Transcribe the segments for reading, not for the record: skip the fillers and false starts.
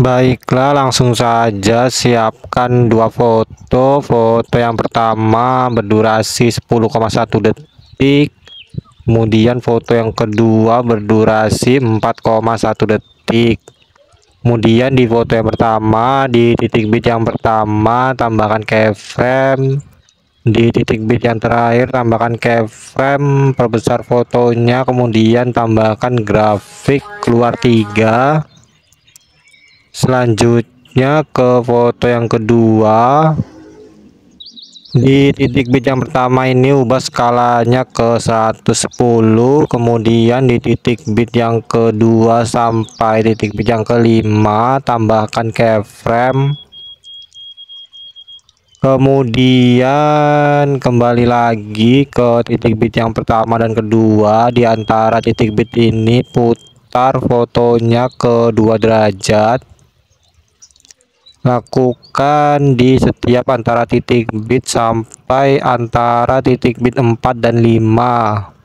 Baiklah, langsung saja siapkan dua foto. Foto yang pertama berdurasi 10,1 detik, kemudian foto yang kedua berdurasi 4,1 detik. Kemudian di foto yang pertama, di titik bit yang pertama tambahkan keyframe, di titik bit yang terakhir tambahkan keyframe, perbesar fotonya, kemudian tambahkan grafik keluar 3. Selanjutnya ke foto yang kedua, di titik bit yang pertama ini ubah skalanya ke 110, kemudian di titik bit yang kedua sampai titik bit yang kelima tambahkan keyframe, kemudian kembali lagi ke titik bit yang pertama dan kedua. Di antara titik bit ini putar fotonya ke 2 derajat. Lakukan di setiap antara titik bit sampai antara titik bit 4 dan 5.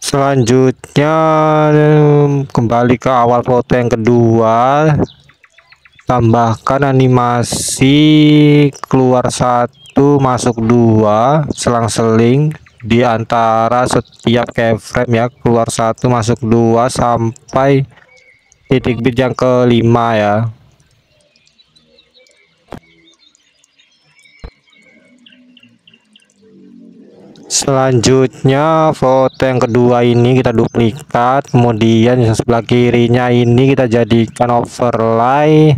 Selanjutnya kembali ke awal foto yang kedua, tambahkan animasi keluar 1 masuk 2 selang-seling di antara setiap keyframe ya, keluar 1 masuk 2 sampai titik bit yang kelima ya. Selanjutnya foto yang kedua ini kita duplikat, kemudian yang sebelah kirinya ini kita jadikan overlay,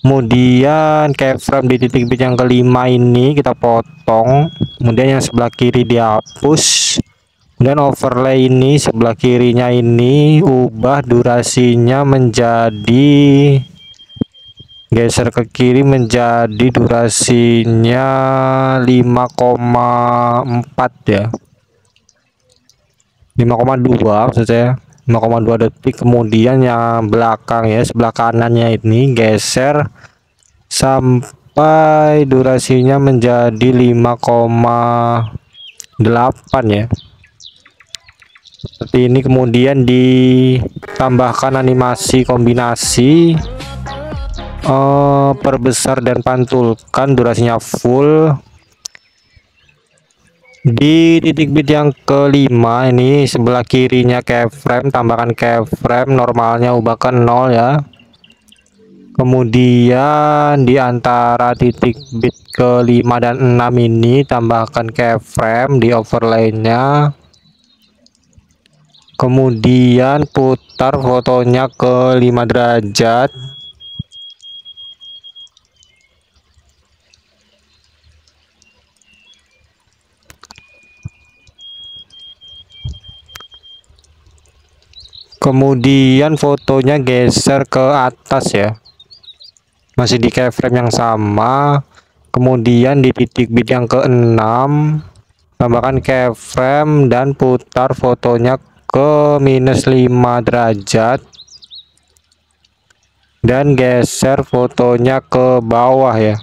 kemudian keyframe di titik bit yang kelima ini kita potong, kemudian yang sebelah kiri dihapus, kemudian overlay ini sebelah kirinya ini ubah durasinya menjadi, geser ke kiri menjadi durasinya 5,4 ya, 5,2 maksud saya, 5,2 detik. Kemudian yang belakang ya, sebelah kanannya ini geser sampai durasinya menjadi 5,8 ya, seperti ini. Kemudian ditambahkan animasi kombinasi, perbesar dan pantulkan durasinya full. Di titik bit yang kelima ini sebelah kirinya keyframe, tambahkan keyframe, normalnya ubah ke 0 ya. Kemudian di antara titik bit kelima dan 6 ini tambahkan keyframe di overlaynya, kemudian putar fotonya ke 5 derajat. Kemudian fotonya geser ke atas ya, masih di keyframe yang sama. Kemudian di titik bit yang ke-6 tambahkan keyframe dan putar fotonya ke -5 derajat dan geser fotonya ke bawah ya.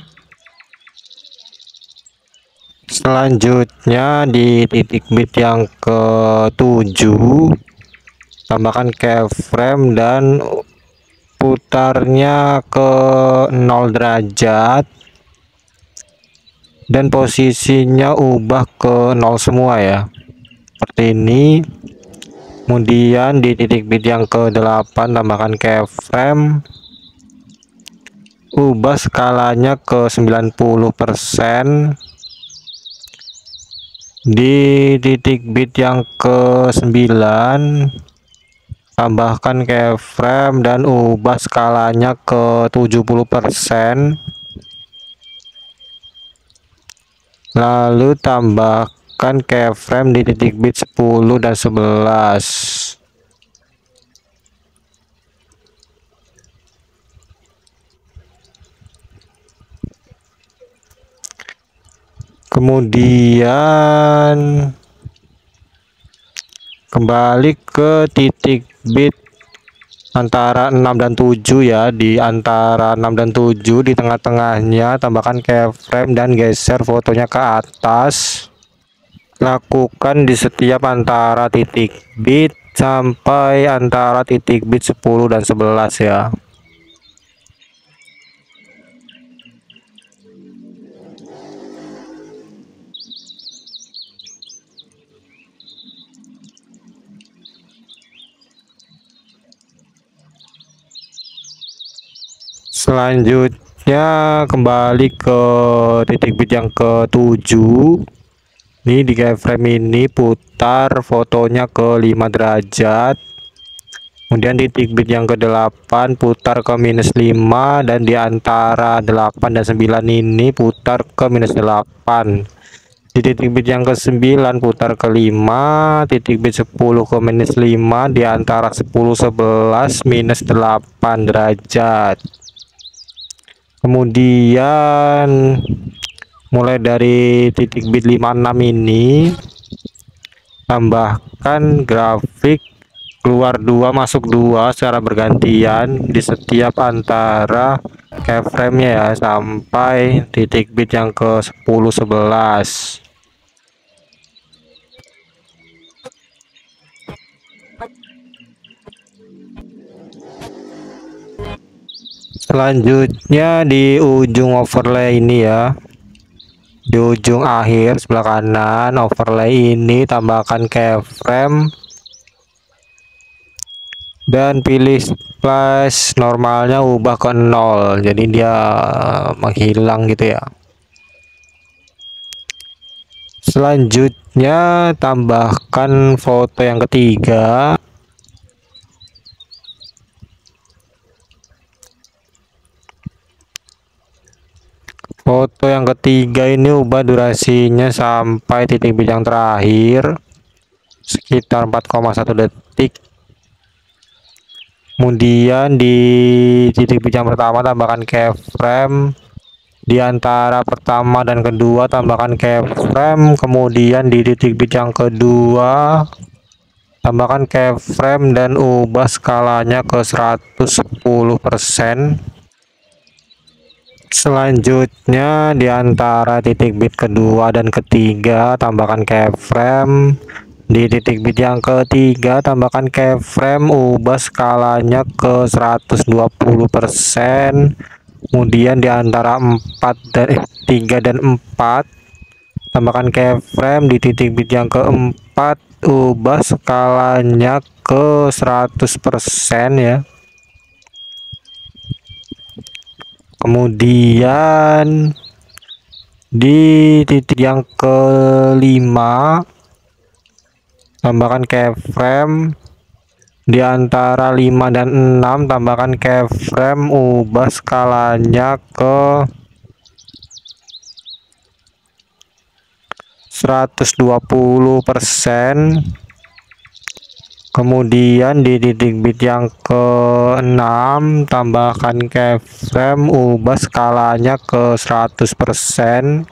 Selanjutnya di titik bit yang ke-7 tambahkan keyframe dan putarnya ke 0 derajat dan posisinya ubah ke 0 semua ya, seperti ini. Kemudian di titik bit yang ke-8 tambahkan keyframe, ubah skalanya ke 90%. Di titik bit yang ke-9 tambahkan keyframe dan ubah skalanya ke 70%. lalu tambahkan keyframe di titik bit 10 dan 11. Kemudian kembali ke titik bit antara 6 dan 7 ya, di antara 6 dan 7 di tengah-tengahnya tambahkan keyframe dan geser fotonya ke atas. Lakukan di setiap antara titik bit sampai antara titik bit 10 dan 11 ya. Selanjutnya kembali ke titik bit yang ke-7. Ini di keyframe ini putar fotonya ke 5 derajat. Kemudian titik bit yang ke-8 putar ke -5, dan di antara 8 dan 9 ini putar ke -8. Di titik bit yang ke-9 putar ke 5, titik bit 10 ke -5, di antara 10 11 -8 derajat. Kemudian mulai dari titik bit 56 ini tambahkan grafik keluar 2 masuk 2 secara bergantian di setiap antara keyframe-nya ya, sampai titik bit yang ke 10 11. Selanjutnya di ujung overlay ini ya, di ujung akhir sebelah kanan overlay ini tambahkan keyframe dan pilih splash normalnya ubah ke 0, jadi dia menghilang gitu ya. Selanjutnya tambahkan foto yang ketiga. Foto yang ketiga ini ubah durasinya sampai titik bit yang terakhir sekitar 4,1 detik. Kemudian di titik bit yang pertama tambahkan keyframe, di antara pertama dan kedua tambahkan keyframe, kemudian di titik bit yang kedua tambahkan keyframe dan ubah skalanya ke 110%. Selanjutnya di antara titik bit kedua dan ketiga tambahkan keyframe, di titik bit yang ketiga tambahkan keyframe, ubah skalanya ke 120%. Kemudian di antara 3 dan 4 tambahkan keyframe, di titik bit yang keempat ubah skalanya ke 100% ya. Kemudian di titik yang kelima tambahkan keyframe, di antara 5 dan 6 tambahkan keyframe, ubah skalanya ke 120%. Kemudian di titik bit yang ke-6 tambahkan keyframe, ubah skalanya ke 100%.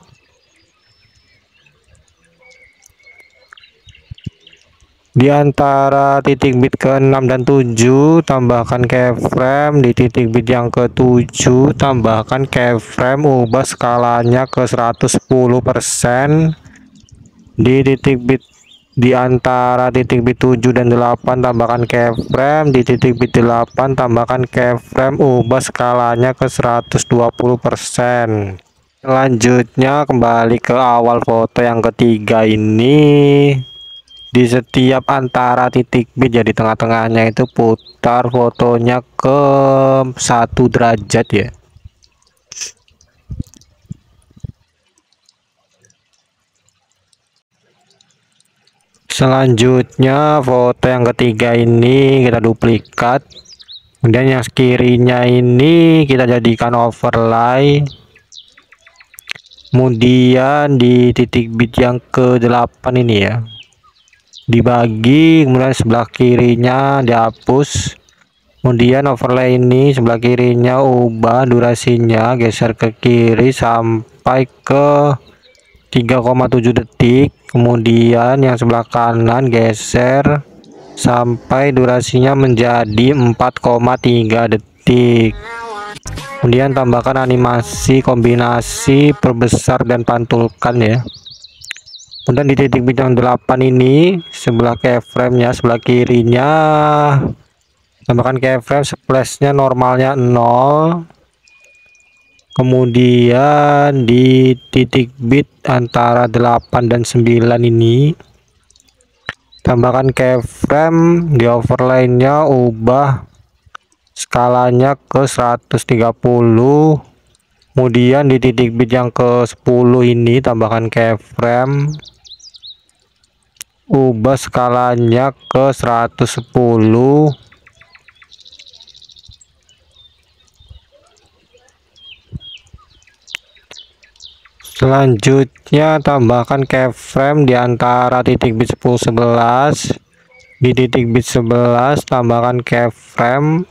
Di antara titik bit ke-6 dan 7 tambahkan keyframe, di titik bit yang ke-7 tambahkan keyframe, ubah skalanya ke 110%. Di titik bit di antara titik bit 7 dan 8 tambahkan keyframe, di titik bit 8 tambahkan keyframe, ubah skalanya ke 120%. Selanjutnya kembali ke awal foto yang ketiga ini, di setiap antara titik bit jadi tengah-tengahnya itu putar fotonya ke 1 derajat ya. Selanjutnya foto yang ketiga ini kita duplikat, kemudian yang kirinya ini kita jadikan overlay. Kemudian di titik bit yang ke-8 ini ya, dibagi, kemudian sebelah kirinya dihapus. Kemudian overlay ini sebelah kirinya ubah durasinya, geser ke kiri sampai ke 3,7 detik. Kemudian yang sebelah kanan geser sampai durasinya menjadi 4,3 detik. Kemudian tambahkan animasi kombinasi perbesar dan pantulkan ya. Kemudian di titik bit yang 8 ini sebelah keyframe-nya sebelah kirinya tambahkan keyframe, splashnya normalnya 0. Kemudian di titik bit antara 8 dan 9 ini tambahkan keyframe, di overlay-nya ubah skalanya ke 130. Kemudian di titik bit yang ke-10 ini tambahkan keyframe, ubah skalanya ke 110. Selanjutnya tambahkan keyframe di antara titik bit 10 11. Di titik bit 11 tambahkan keyframe.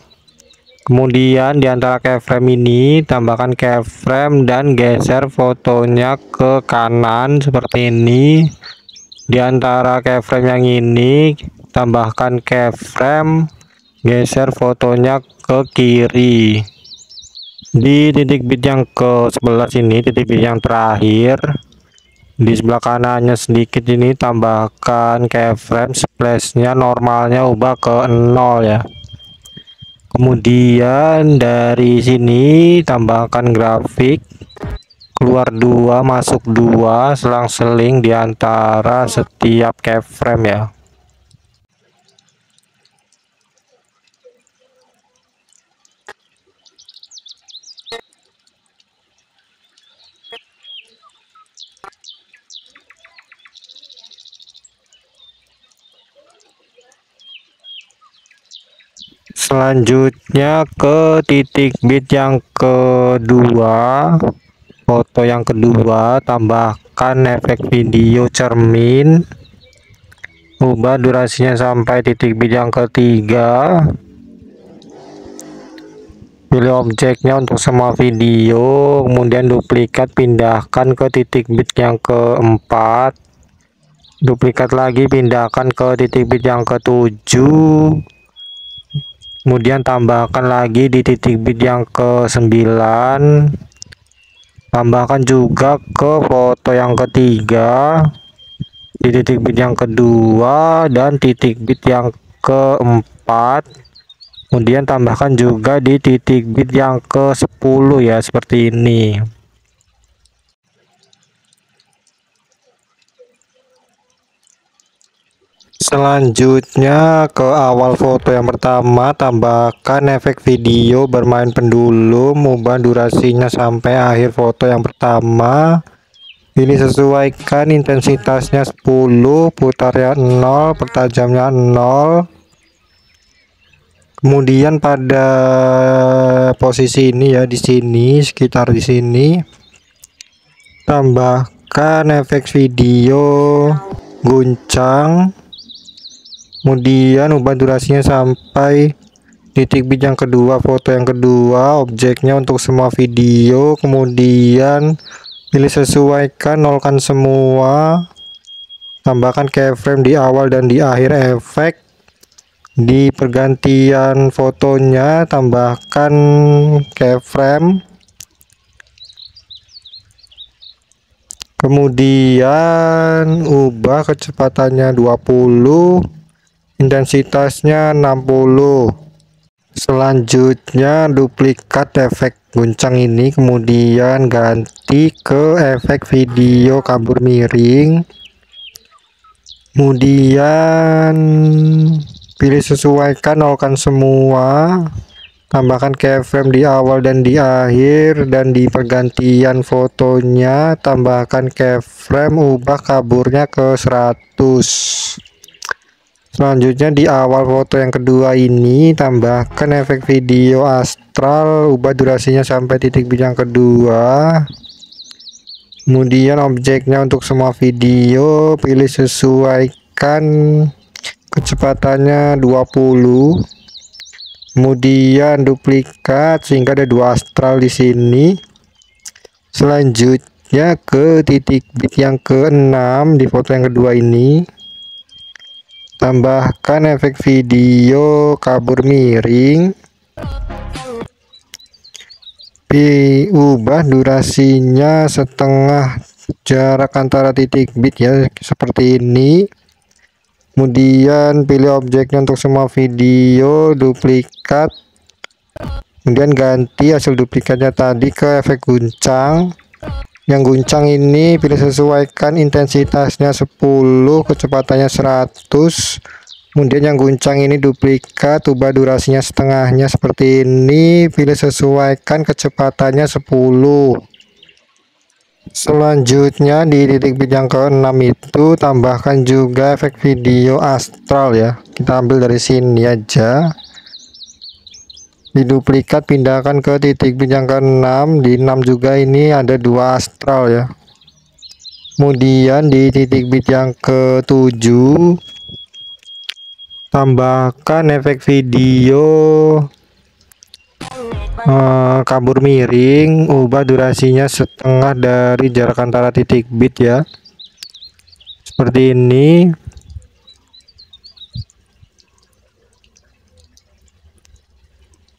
Kemudian di antara keyframe ini tambahkan keyframe dan geser fotonya ke kanan seperti ini. Di antara keyframe yang ini tambahkan keyframe, geser fotonya ke kiri. Di titik bit yang ke-11 ini, titik bit yang terakhir, di sebelah kanannya sedikit ini tambahkan keyframe, splashnya normalnya ubah ke 0 ya. Kemudian dari sini tambahkan grafik, keluar 2 masuk 2, selang-seling di antara setiap keyframe ya. Selanjutnya ke titik bit yang kedua, foto yang kedua, tambahkan efek video cermin, ubah durasinya sampai titik bit yang ketiga. Pilih objeknya untuk semua video, kemudian duplikat pindahkan ke titik bit yang keempat, duplikat lagi pindahkan ke titik bit yang ketujuh. Kemudian tambahkan lagi di titik bit yang ke-9, tambahkan juga ke foto yang ketiga, di titik bit yang kedua dan titik bit yang keempat. Kemudian tambahkan juga di titik bit yang ke-10 ya, seperti ini. Selanjutnya ke awal foto yang pertama, tambahkan efek video bermain pendulum, ubah durasinya sampai akhir foto yang pertama. Ini sesuaikan intensitasnya 10, putarnya 0, pertajamnya 0. Kemudian pada posisi ini ya, di sini sekitar di sini tambahkan efek video guncang. Kemudian ubah durasinya sampai titik bit yang kedua, foto yang kedua, objeknya untuk semua video. Kemudian pilih sesuaikan, nolkan semua, tambahkan keyframe di awal dan di akhir efek. Di pergantian fotonya tambahkan keyframe, kemudian ubah kecepatannya 20, intensitasnya 60. Selanjutnya duplikat efek guncang ini, kemudian ganti ke efek video kabur miring. Kemudian pilih sesuaikan, nolkan semua, tambahkan keyframe di awal dan di akhir, dan di pergantian fotonya tambahkan keyframe, ubah kaburnya ke 100. Selanjutnya di awal foto yang kedua ini tambahkan efek video astral, ubah durasinya sampai titik bit yang kedua. Kemudian objeknya untuk semua video pilih sesuaikan kecepatannya 20. Kemudian duplikat sehingga ada 2 astral di sini. Selanjutnya ke titik bit yang ke-6 di foto yang kedua ini. Tambahkan efek video kabur miring. Ubah durasinya setengah jarak antara titik bit ya, seperti ini. Kemudian pilih objeknya untuk semua video, duplikat. Kemudian ganti hasil duplikatnya tadi ke efek guncang. Yang guncang ini pilih sesuaikan intensitasnya 10, kecepatannya 100. Kemudian yang guncang ini duplikat, ubah durasinya setengahnya seperti ini, pilih sesuaikan kecepatannya 10. Selanjutnya di titik bit yang ke-6 itu tambahkan juga efek video astral ya. Kita ambil dari sini aja. Diduplikat, pindahkan ke titik bit yang ke-6. Di 6 juga ini ada 2 astral ya. Kemudian di titik bit yang ke-7 tambahkan efek video kabur miring, ubah durasinya setengah dari jarak antara titik bit ya, seperti ini.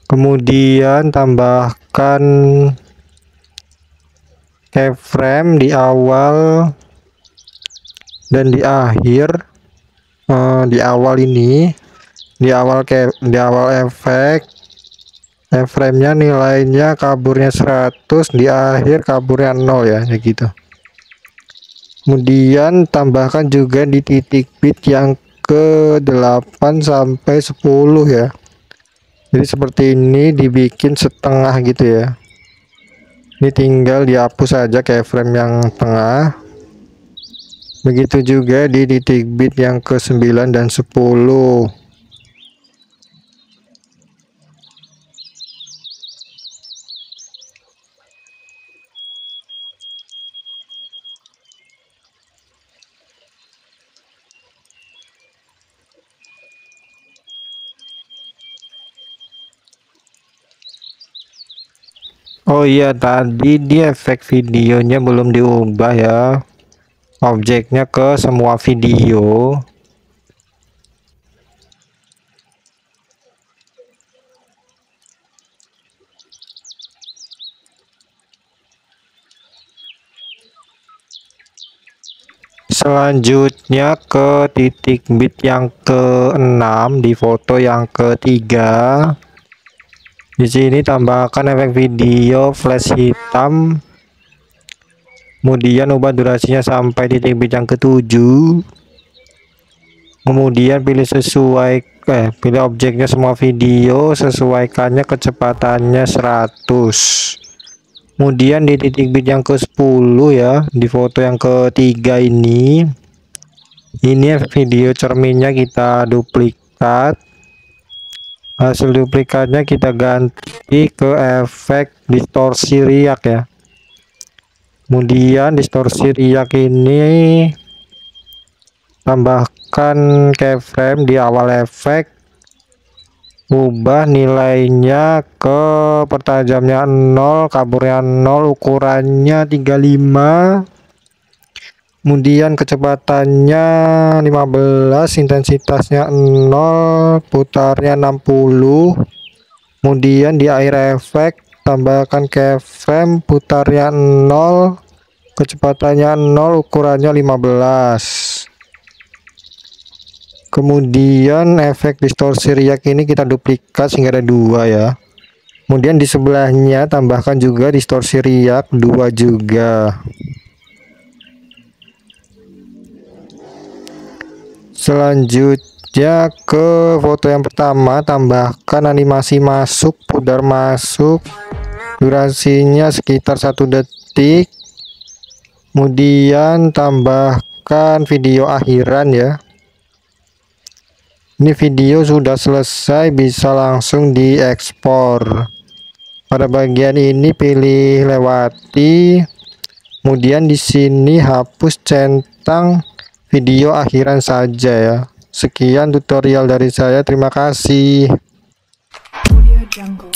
Kemudian tambahkan keyframe di awal dan di akhir. Di awal ini, di awal efek keyframe-nya nilainya kaburnya 100, di akhir kaburnya 0 ya, kayak gitu. Kemudian tambahkan juga di titik bit yang ke-8 sampai 10 ya. Jadi seperti ini, dibikin setengah gitu ya. Ini tinggal dihapus saja keyframe yang tengah. Begitu juga di titik bit yang ke-9 dan 10. Oh iya, tadi di efek videonya belum diubah ya. Objeknya ke semua video. Selanjutnya ke titik bit yang ke-6 di foto yang ketiga. Di sini tambahkan efek video flash hitam. Kemudian ubah durasinya sampai titik bit yang ke-7. Kemudian pilih pilih objeknya semua video, sesuaikannya kecepatannya 100. Kemudian di titik bit yang ke-10 ya, di foto yang ketiga ini video cerminnya kita duplikat. Hasil duplikatnya kita ganti ke efek distorsi riak ya. Kemudian distorsi riak ini tambahkan keyframe di awal efek, ubah nilainya ke pertajamnya 0, kaburnya 0, ukurannya 35. Kemudian kecepatannya 15, intensitasnya 0, putarnya 60. Kemudian di akhir efek tambahkan keyframe, putarnya 0, kecepatannya 0, ukurannya 15. Kemudian efek distorsi riak ini kita duplikat sehingga ada 2 ya. Kemudian di sebelahnya tambahkan juga distorsi riak 2 juga. Selanjutnya ke foto yang pertama, tambahkan animasi masuk, pudar masuk, durasinya sekitar 1 detik. Kemudian tambahkan video akhiran ya. Ini video sudah selesai, bisa langsung diekspor. Pada bagian ini pilih lewati. Kemudian di sini hapus centang video akhiran saja ya. Sekian tutorial dari saya, terima kasih. Audio Jungle.